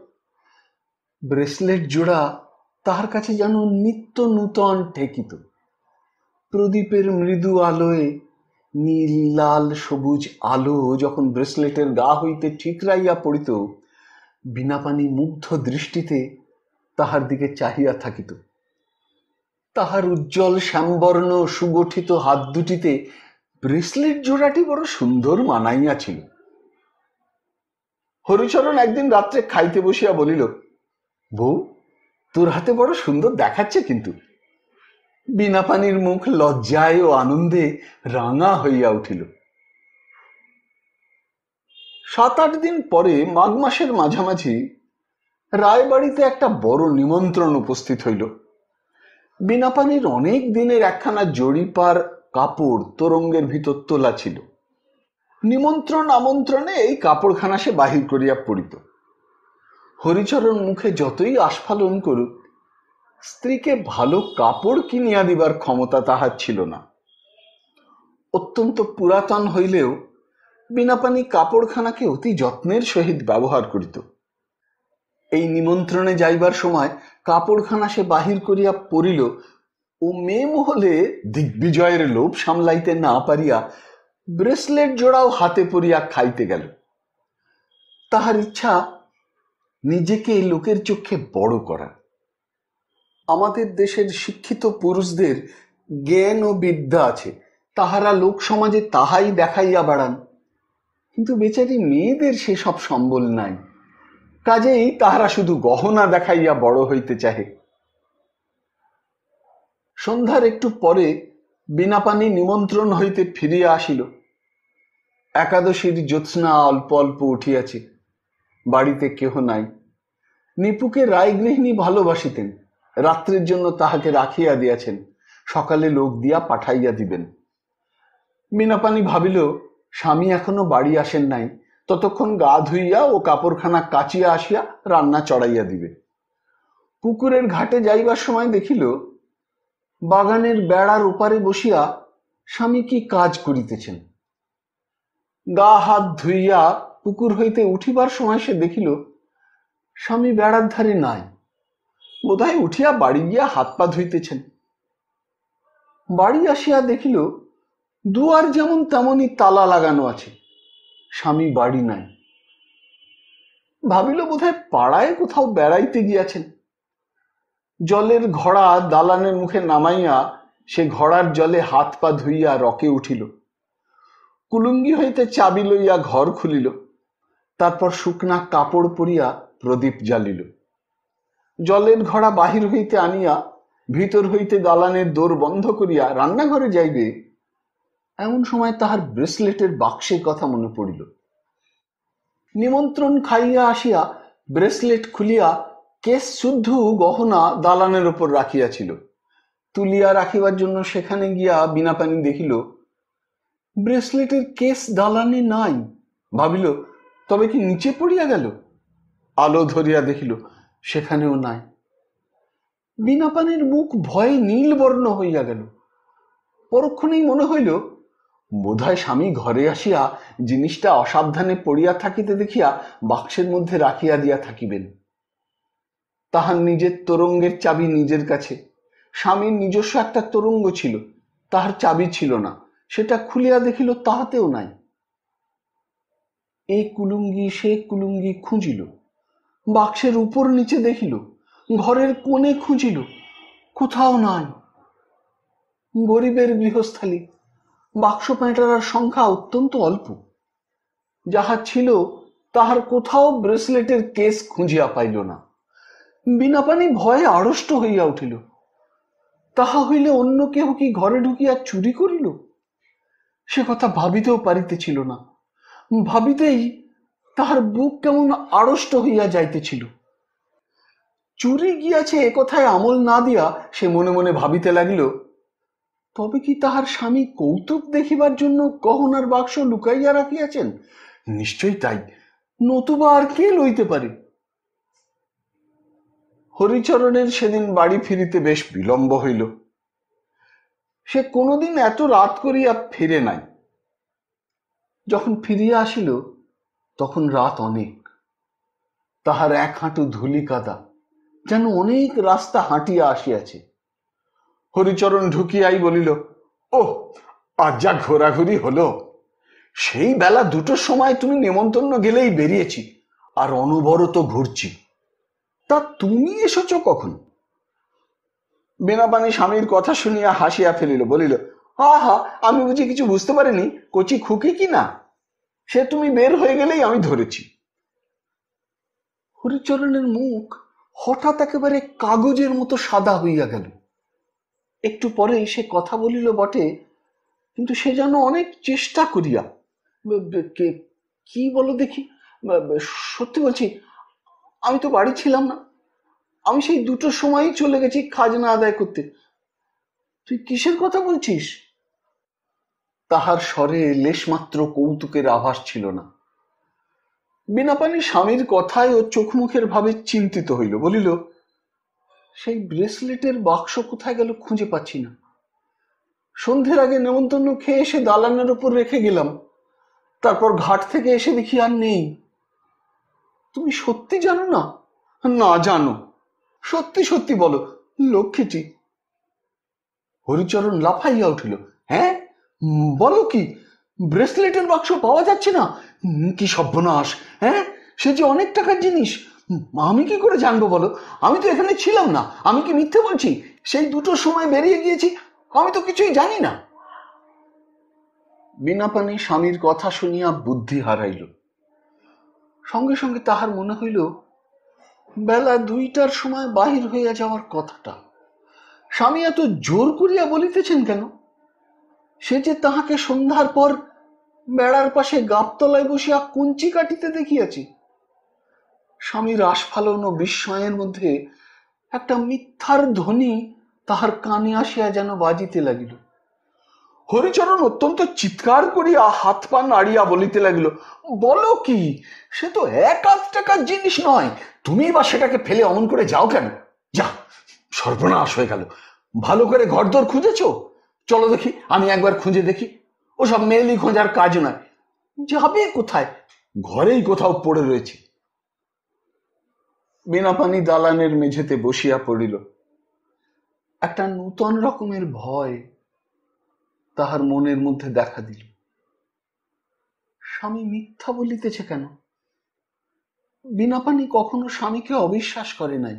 ব্রেসলেট জোড়া তাহার কাছে যেন নিত্য নূতন ঠেকিত। প্রদীপের মৃদু আলোয় নীল লাল সবুজ আলো যখন ব্রেসলেটের গা হইতে ঠিকরাইয়া পড়িত, বীণাপাণি মুগ্ধ দৃষ্টিতে তাহার দিকে চাহিয়া থাকিত। তাহার উজ্জ্বল শ্যামবর্ণ সুগঠিত হাত দুটিতে ব্রেসলেট জোড়াটি বড় সুন্দর মানাইয়াছিল। হরিচরণ একদিন রাত্রে খাইতে বসিয়া বলিল, বউ, তোর হাতে বড় সুন্দর দেখাচ্ছে কিন্তু। বীণাপাণির মুখ লজ্জায় ও আনন্দে রাঙা হইয়া উঠিল। 7-8 দিন পরে মাঘ মাসের মাঝামাঝি রায়বাড়িতে একটা বড় নিমন্ত্রণ উপস্থিত হইল। বীণাপাণির অনেক দিনের একখানা জরিপার কাপড় তোরঙ্গের ভিতর তোলা ছিল। নিমন্ত্রণ আমন্ত্রণে এই কাপড়খানা সে বাহির করিয়া পড়িত। হরিচরণ মুখে যতই আস্ফালন করুক, স্ত্রীকে ভালো কাপড় কিনিয়া দিবার ক্ষমতা তাহার ছিল না। অত্যন্ত পুরাতন হইলেও বীণাপাণি কাপড়খানাকে অতি যত্নের সহিত ব্যবহার করিত। এই নিমন্ত্রণে যাইবার সময় কাপড়খানা সে বাহির করিয়া পড়িল ও মেয়ে মহলে দিগ্বিজয়ের লোভ সামলাইতে না পারিয়া ব্রেসলেট জোড়াও হাতে পরিয়া খাইতে গেল। তাহার ইচ্ছা নিজেকে লোকের চক্ষে বড় করা। আমাদের দেশের শিক্ষিত পুরুষদের জ্ঞান ও বিদ্যা আছে, তাহারা লোক সমাজে তাহাই দেখাইয়া বেড়ান, কিন্তু বেচারি মেয়েদের সেসব সম্বল নাই। কাজেই তাহারা শুধু গহনা দেখাইয়া বড় হইতে চাহে। সন্ধ্যার একটু পরে বীণাপাণি নিমন্ত্রণ হইতে ফিরিয়া আসিল। একাদশীর জ্যোৎস্না অল্প অল্প উঠিয়াছে, বাড়িতে কেহ নাই। নিপুকে রায়গৃহিণী ভালোবাসিতেন, রাত্রের জন্য তাহাকে রাখিয়া দিয়াছেন, সকালে লোক দিয়া পাঠাইয়া দিবেন। বিনাপানি ভাবিল স্বামী এখনো বাড়ি আসেন নাই, ততক্ষণ গা ধুইয়া ও কাপড়খানা কাচিয়া আসিয়া রান্না চড়াইয়া দিবে। পুকুরের ঘাটে যাইবার সময় দেখিল বাগানের বেড়ার ওপারে বসিয়া স্বামী কি কাজ করিতেছেন। গা হাত ধুইয়া পুকুর হইতে উঠিবার সময় সে দেখিল স্বামী বেড়ার ধারে নাই, বোধহয় উঠিয়া বাড়ি গিয়া হাত পা ধুইতেছেন। বাড়ি আসিয়া দেখিল দুয়ার যেমন তেমনই তালা লাগানো আছে, স্বামী বাড়ি নাই। ভাবিল বোধহয় পাড়ায় কোথাও বেড়াইতে গিয়াছেন। জলের ঘড়া দালানের মুখে নামাইয়া সে ঘড়ার জলে হাত পা ধুইয়া রকে উঠিল। কুলুঙ্গি হইতে চাবি লইয়া ঘর খুলিল, তারপর শুকনা কাপড় পরিয়া প্রদীপ জ্বালিল। জলের ঘড়া বাহির হইতে আনিয়া ভিতর হইতে দালানের দোর বন্ধ করিয়া রান্নাঘরে যাইবে, এমন সময় তাহার ব্রেসলেটের বাক্সের কথা মনে পড়িল। নিমন্ত্রণ খাইয়া আসিয়া ব্রেসলেট খুলিয়া কেস শুদ্ধ গহনা দালানের ওপর রাখিয়াছিল। তুলিয়া রাখিবার জন্য সেখানে গিয়া বিনাপানি দেখিল ব্রেসলেটের কেস দালানে নাই। ভাবিল তবে কি নিচে পড়িয়া গেল? আলো ধরিয়া দেখিল সেখানেও নাই। বিনাপানির মুখ ভয়ে নীলবর্ণ হইয়া গেল। পরক্ষণেই মনে হইল বোধহয় স্বামী ঘরে আসিয়া জিনিসটা অসাবধানে পড়িয়া থাকিতে দেখিয়া বাক্সের মধ্যে রাখিয়া দিয়া থাকিবেন। তাহার নিজের তোরঙ্গের চাবি নিজের কাছে। স্বামীর নিজস্ব একটা তোরঙ্গ ছিল, তাহার চাবি ছিল না, সেটা খুলিয়া দেখিল তাহাতেও নাই। এ কুলুঙ্গি সে কুলুঙ্গি খুঁজিল, বাক্সের উপর নিচে দেখিল, ঘরের কোণে খুঁজিল, কোথাও নাই। গরিবের গৃহস্থালী, বাক্স প্যাঁটারার সংখ্যা অত্যন্ত অল্প। যাহা ছিল তাহার কোথাও ব্রেসলেটের কেস খুঁজিয়া পাইল না। বিনাপানি ভয়ে আড়ষ্ট হইয়া উঠিল। তাহা হইলে অন্য কেহ কি ঘরে ঢুকিয়া চুরি করিল? সে কথা ভাবিতেও পারিতেছিল না। ভাবিতেই তাহার বুক কেমন আড়ষ্ট হইয়া যাইতেছিল। চুরি গিয়াছে এ কথায় আমল না দিয়া সে মনে মনে ভাবিতে লাগিল তবে কি তাহার স্বামী কৌতুক দেখিবার জন্য গহনার বাক্স লুকাইয়া রাখিয়াছেন? নিশ্চয়ই তাই, নতুবা আর কে লইতে পারে। হরিচরণের সেদিন বাড়ি ফিরিতে বেশ বিলম্ব হইল। সে কোনোদিন এত রাত করিয়া ফিরে নাই। যখন ফিরিয়া আসিল তখন রাত অনেক। তাহার এক হাঁটু ধুলি কাদা, যেন অনেক রাস্তা হাঁটিয়া আসিয়াছে। হরিচরণ ঢুকিয়াই বলিল, ওহ, আজ যা ঘোরাঘুরি হলো! সেই বেলা 2টোর সময় তুমি নেমন্তন্ন গেলেই বেরিয়েছি, আর অনবরত ঘুরছি। তা তুমি এসেছ কখন? বিনাপানি স্বামীর কথা শুনিয়া হাসিয়া ফেলিল, বলিল, হা, আমি বুঝি কিছু বুঝতে পারিনি? কচি খুকি কি না, সে তুমি বের হয়ে গেলেই আমি ধরেছি। হরিচরণের মুখ হঠাৎ একেবারে কাগজের মতো সাদা হইয়া গেল। একটু পরে সে কথা বলিল বটে, কিন্তু সে যেন অনেক চেষ্টা করিয়া, কি বলো দেখি, সত্যি বলছি, আমি তো বাড়ি ছিলাম না, আমি সেই 2টোর সময়ই চলে গেছি খাজনা আদায় করতে। তুই কিসের কথা বলছিস? তাহার স্বরে লেশমাত্র কৌতুকের আভাস ছিল না। বিনাপানি স্বামীর কথায় ও চোখ মুখের ভাবে চিন্তিত হইল, বলিল, সেই ব্রেসলেটের বাক্স কোথায় গেল খুঁজে পাচ্ছি না। সন্ধ্যের আগে নেমন্তন্ন খেয়ে এসে দালানের উপর রেখে গেলাম, তারপর ঘাট থেকে এসে দেখি আর নেই। তুমি সত্যি জানো না? না জানো, সত্যি সত্যি বলো, লক্ষ্মীটি। হরিচরণ লাফাইয়া উঠিল, হ্যাঁ বলো কি, ব্রেসলেটের বাক্স পাওয়া যাচ্ছে না? কি সর্বনাশ! হ্যাঁ, সে যে অনেক টাকার জিনিস, আমি কি করে জানবো বলো? আমি তো এখানে ছিলাম না, আমি কি মিথ্যে বলছি? সেই 2টোর সময় বেরিয়ে গিয়েছি, আমি তো কিছুই জানি না। বিনাপানি স্বামীর কথা শুনিয়া বুদ্ধি হারাইল। সঙ্গে সঙ্গে তাহার মনে হইল বেলা 2টার সময় বাহির হইয়া যাওয়ার কথাটা স্বামী এত জোর করিয়া বলিতেছেন কেন? সে যে তাহাকে সন্ধ্যার পর বেড়ার পাশে গাবতলায় বসিয়া কুঞ্চি কাটিতে দেখিয়াছি। স্বামীর আস্ফালন ও বিস্ময়ের মধ্যে একটা মিথ্যার ধ্বনি তাহার কানে আসিয়া যেন বাজিতে লাগিল। হরিচরণ অত্যন্ত চিৎকার করিয়া হাত পা নাড়িয়া বলিতে লাগিল, বলো কি, সে তো 1 টাকার জিনিস নয়, তুমি বা সেটাকে ফেলে অমন করে যাও কেন? যা, সর্বনাশ হয়ে গেল। ভালো করে ঘরদোর খুঁজেছ? চলো দেখি, আমি একবার খুঁজে দেখি। ওসব মেয়েলি খোঁজার কাজ নয়। যাবে কোথায়? ঘরেই কোথাও পড়ে রয়েছে। বিনাপানি দালানের মেঝেতে বসিয়া পড়িল। একটা নূতন রকমের ভয় তাহার মনের মধ্যে দেখা দিল। স্বামী মিথ্যা বলিতেছে কেন? বিনাপানি কখনো স্বামীকে অবিশ্বাস করে নাই।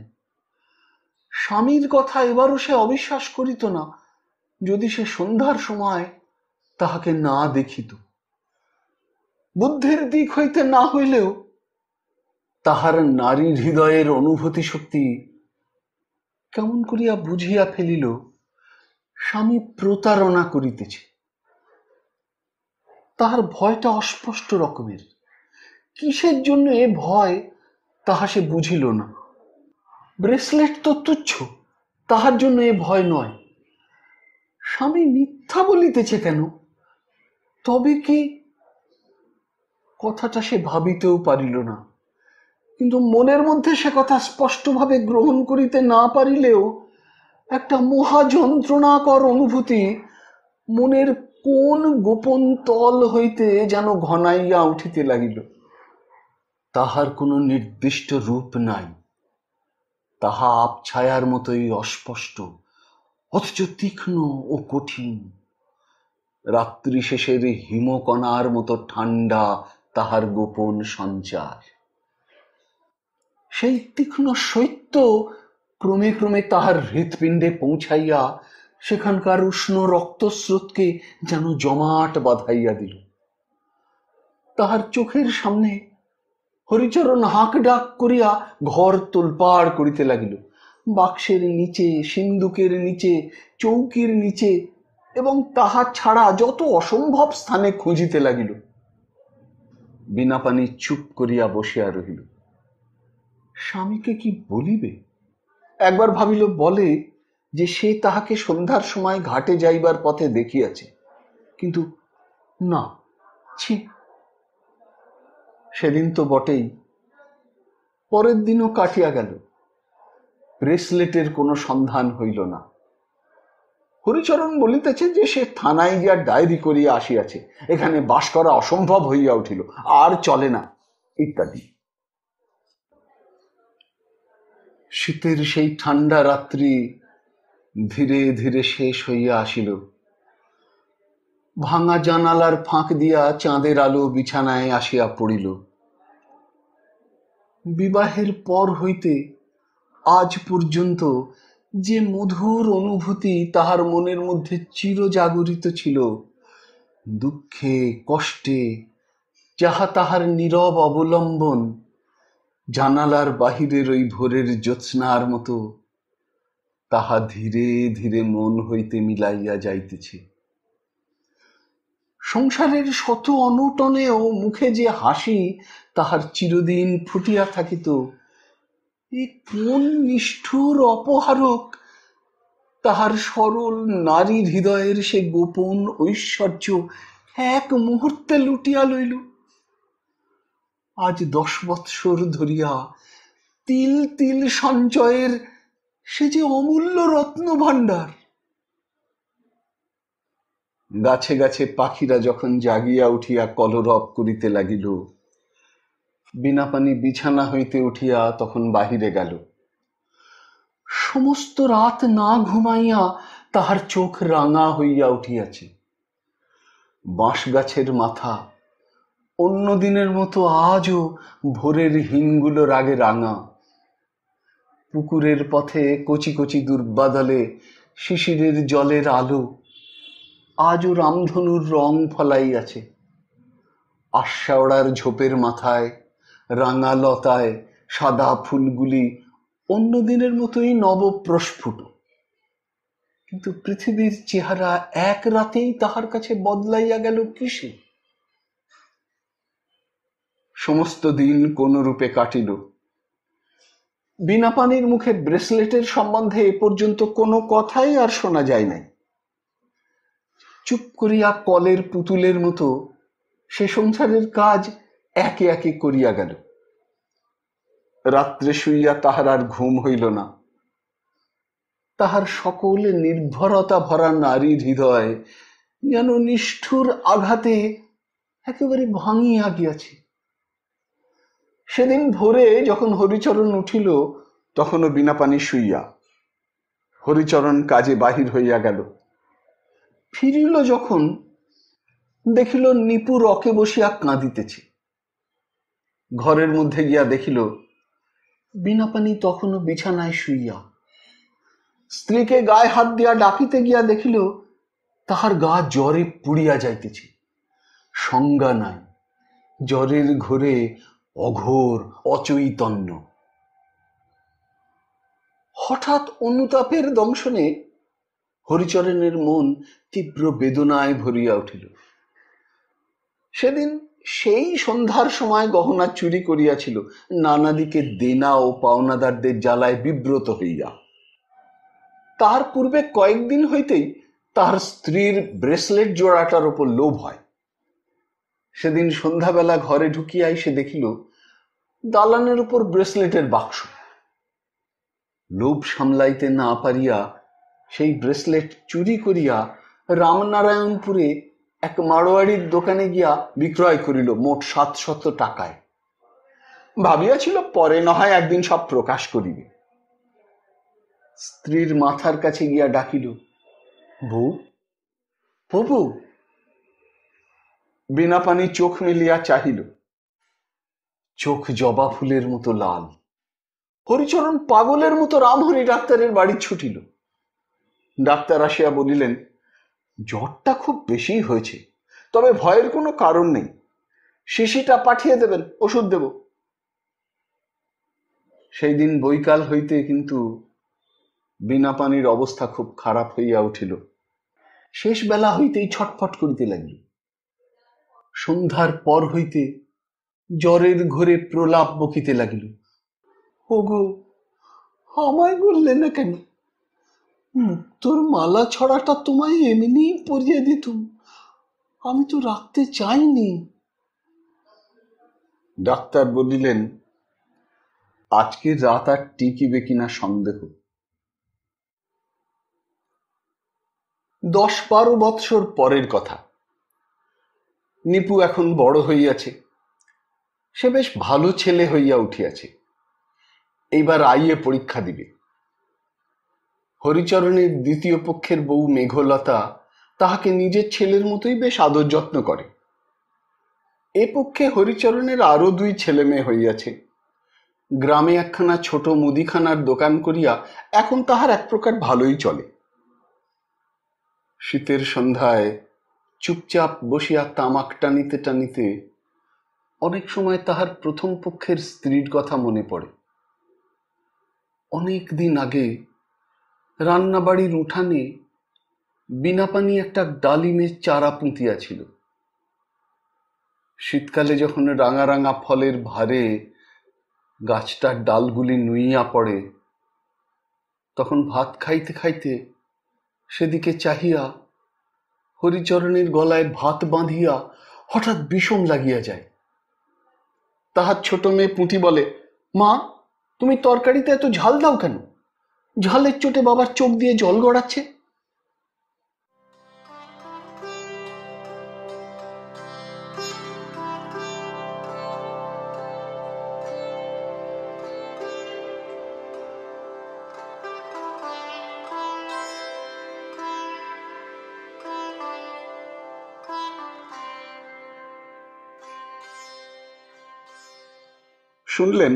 স্বামীর কথা এবারও সে অবিশ্বাস করিত না, যদি সে সন্ধ্যার সময় তাহাকে না দেখিত। বুদ্ধির দিক হইতে না হইলেও তাহার নারীর হৃদয়ের অনুভূতি শক্তি কেমন করিয়া বুঝিয়া ফেলিল স্বামী প্রতারণা করিতেছে। তাহার ভয়টা অস্পষ্ট রকমের। কিসের জন্য এ ভয় তাহা সে বুঝিল না। ব্রেসলেট তো তুচ্ছ, তাহার জন্য এ ভয় নয়। স্বামী মিথ্যা বলিতেছে কেন? তবে কি? কথাটা সে ভাবিতেও পারিল না, কিন্তু মনের মধ্যে সে কথা স্পষ্টভাবে গ্রহণ করিতে না পারিলেও একটা মহা যন্ত্রণাকর অনুভূতি মনের কোন গোপন তল হইতে যেন ঘনাইয়া উঠিতে লাগিল। তাহার কোনো নির্দিষ্ট রূপ নাই, তাহা আবছায়ার মতোই অস্পষ্ট, অথচ তীক্ষ্ণ ও কঠিন। রাত্রি শেষের হিমকণার মতো ঠান্ডা তাহার গোপন সঞ্চার। সেই তীক্ষ্ণ শৈত্য ক্রমে ক্রমে তাহার হৃৎপিণ্ডে পৌঁছাইয়া সেখানকার উষ্ণ রক্তস্রোতকে যেন জমাট বাঁধাইয়া দিল। তাহার চোখের সামনে হরিচরণ হাঁক ডাক করিয়া ঘর তোলপাড় করিতে লাগিল। বাক্সের নিচে, সিন্দুকের নিচে, চৌকির নিচে এবং তাহা ছাড়া যত অসম্ভব স্থানে খুঁজিতে লাগিল। বিনাপানি চুপ করিয়া বসিয়া রহিল। স্বামীকে কি বলিবে? একবার ভাবিল বলে যে সে তাহাকে সন্ধ্যার সময় ঘাটে যাইবার পথে দেখিয়াছে, কিন্তু না, ছি, সেদিন তো বটেই। পরের দিনও কাটিয়া গেল, ব্রেসলেটের কোনো সন্ধান হইল না। হরিচরণ বলিতেছে যে সে থানায় গিয়া ডায়েরি করিয়া আসিয়াছে, এখানে বাস করা অসম্ভব হইয়া উঠিল, আর চলে না, ইত্যাদি। শীতের সেই ঠান্ডা রাত্রি ধীরে ধীরে শেষ হইয়া আসিল। ভাঙা জানালার ফাঁক দিয়া চাঁদের আলো বিছানায় আসিয়া পড়িল। বিবাহের পর হইতে আজ পর্যন্ত যে মধুর অনুভূতি তাহার মনের মধ্যে চিরজাগরিত ছিল, দুঃখে কষ্টে, যাহা তাহার নীরব অবলম্বন, জানালার বাহিরের ওই ভোরের জ্যোৎস্নার মতো তাহা ধীরে ধীরে মন হইতে মিলাইয়া যাইতেছে। সংসারের শত অনুটনেও মুখে যে হাসি তাহার চিরদিন ফুটিয়া থাকিত, এ কোন নিষ্ঠুর অপহারক তাহার সরল নারীর হৃদয়ের সে গোপন ঐশ্বর্য এক মুহূর্তে লুটিয়া লইল। আজ 10 বৎসর ধরিয়া তিল তিল সঞ্চয়ের সে যে অমূল্য রত্ন ভাণ্ডার। গাছে গাছে পাখিরা যখন জাগিয়া উঠিয়া কলরব করিতে লাগিল, বিনাপানি বিছানা হইতে উঠিয়া তখন বাহিরে গেল। সমস্ত রাত না ঘুমাইয়া তাহার চোখ রাঙা হইয়া উঠিয়াছে। বাঁশ গাছের মাথা অন্য দিনের মতো আজও ভোরের হিমগুলোর আগে রাঙা। পুকুরের পথে কচি কচি দুর্বাদলে শিশিরের জলের আলো আজও রামধনুর রং ফলাইয়াছে। আশ্বাওড়ার ঝোপের মাথায় রাঙা লতায় সাদা ফুলগুলি অন্য দিনের মতোই নবপ্রস্ফুট, কিন্তু পৃথিবীর চেহারা এক রাতেই তাহার কাছে বদলাইয়া গেল কিসে? সমস্ত দিন কোন রূপে কাটিল। বিনা পানির মুখে ব্রেসলেটের সম্বন্ধে এ পর্যন্ত কোনো কথাই আর শোনা যায় নাই। চুপ করিয়া কলের পুতুলের মতো সে সংসারের কাজ একে একে করিয়া গেল। রাত্রে শুইয়া তাহার আর ঘুম হইল না। তাহার সকল নির্ভরতা ভরা নারীর হৃদয় যেন নিষ্ঠুর আঘাতে একেবারে ভাঙিয়া গিয়াছে। সেদিন ভোরে যখন হরিচরণ উঠিল তখনও বিনা পানি শুইয়া। হরিচরণ কাজে বাহির হইয়া গেল। ফিরিল যখন দেখিল নিপু রকে বসিয়া কাঁদিতেছে। ঘরের মধ্যে গিয়া দেখিল বিনা পানি তখনও বিছানায় শুইয়া। স্ত্রীকে গায়ে হাত দিয়া ডাকিতে গিয়া দেখিল তাহার গা জ্বরে পুড়িয়া যাইতেছে। সংজ্ঞা নাই, জ্বরের ঘোরে অঘোর অচৈতন্য। হঠাৎ অনুতাপের দংশনে হরিচরণের মন তীব্র বেদনায় ভরিয়া উঠিল। সেদিন সেই সন্ধ্যার সময় গহনা চুরি করিয়াছিল, নানা দিকে দেনা ও পাওনাদারদের জ্বালায় বিব্রত হইয়া। তার পূর্বে কয়েকদিন হইতেই তার স্ত্রীর ব্রেসলেট জোড়াটার উপর লোভ হয়। সেদিন সন্ধ্যাবেলা ঘরে ঢুকিয়াই সে দেখিল দালানের উপর ব্রেসলেটের বাক্স। লোভ সামলাইতে না পারিয়া সেই ব্রেসলেট চুরি করিয়া রামনারায়ণপুরে এক মারোয়াড়ির দোকানে গিয়া বিক্রয় করিল মোট 700 টাকায়। ভাবিয়াছিল পরে নয় একদিন সব প্রকাশ করিবে। স্ত্রীর মাথার কাছে গিয়া ডাকিল, বউ, প্রভু। বিনা পানি চোখ মেলিয়া চাহিল। চোখ জবা ফুলের মতো লাল। হরিচরণ পাগলের মতো রামহরি ডাক্তারের বাড়ি ছুটিল। ডাক্তার আসিয়া বলিলেন, জ্বরটা খুব বেশি হয়েছে, তবে ভয়ের কোনো কারণ নেই। শিশিটা পাঠিয়ে দেবেন, ওষুধ দেব। সেই দিন বৈকাল হইতে কিন্তু বিনা পানির অবস্থা খুব খারাপ হইয়া উঠিল। শেষ বেলা হইতেই ছটফট করিতে লাগিল। সন্ধ্যার পর হইতে জ্বরের ঘোরে প্রলাপ বকিতে লাগিল। ওগো, আমায় বললে না কেন? মুক্তোর মালা ছড়াটা তোমায় এমনি পরিয়ে দিতুম, আমি তো রাখতে চাইনি। ডাক্তার বলিলেন, আজকের রাত আর টিকিবে কিনা সন্দেহ। 10-12 বৎসর পরের কথা। নিপু এখন বড় হইয়াছে। সে বেশ ভালো ছেলে হইয়া উঠিয়াছে। এইবার আইয়ে পরীক্ষা দিবে। হরিচরণের দ্বিতীয় পক্ষের বউ মেঘলতা তাহাকে নিজের ছেলের মতোই বেশ আদর যত্ন করে। এ পক্ষে হরিচরণের আরো 2 ছেলে মেয়ে হইয়াছে। গ্রামে একখানা ছোট মুদিখানার দোকান করিয়া এখন তাহার এক প্রকার ভালোই চলে। শীতের সন্ধ্যায় চুপচাপ বসিয়া তামাক টানিতে টানিতে অনেক সময় তাহার প্রথম পক্ষের স্ত্রীর কথা মনে পড়ে। অনেক দিন আগে রান্নাবাড়ির উঠানে বিনা পানি একটা ডালিমের চারা পুঁতিয়াছিল। শীতকালে যখন রাঙা রাঙা ফলের ভারে গাছটার ডালগুলি নুইয়া পড়ে, তখন ভাত খাইতে খাইতে সেদিকে চাহিয়া হরিচরণের গলায় ভাত বাঁধিয়া হঠাৎ বিষম লাগিয়া যায়। তাহার ছোট মেয়ে পুঁটি বলে, মা, তুমি তরকারিতে এত ঝাল দাও কেন? ঝালের চোটে বাবার চোখ দিয়ে জল গড়াচ্ছে। শুনলেন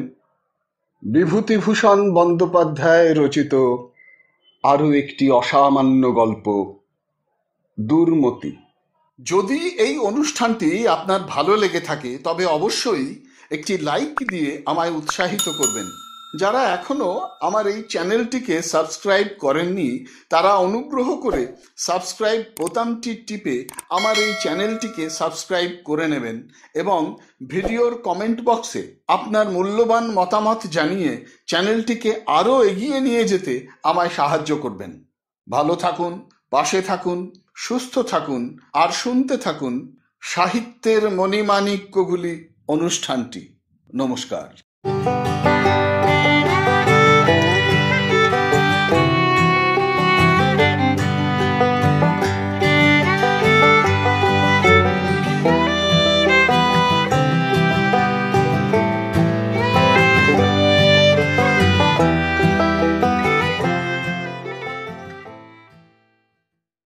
বিভূতিভূষণ বন্দ্যোপাধ্যায় রচিত আরো একটি অসামান্য গল্প, দুর্মতি। যদি এই অনুষ্ঠানটি আপনার ভালো লেগে থাকে তবে অবশ্যই একটি লাইক দিয়ে আমায় উৎসাহিত করবেন। যারা এখনো আমার এই চ্যানেলটিকে সাবস্ক্রাইব করেননি তারা অনুগ্রহ করে সাবস্ক্রাইব বোতামটি টিপে আমার এই চ্যানেলটিকে সাবস্ক্রাইব করে নেবেন এবং ভিডিওর কমেন্ট বক্সে আপনার মূল্যবান মতামত জানিয়ে চ্যানেলটিকে আরও এগিয়ে নিয়ে যেতে আমায় সাহায্য করবেন। ভালো থাকুন, পাশে থাকুন, সুস্থ থাকুন আর শুনতে থাকুন সাহিত্যের মণিমাণিক্যগুলি অনুষ্ঠানটি। নমস্কার।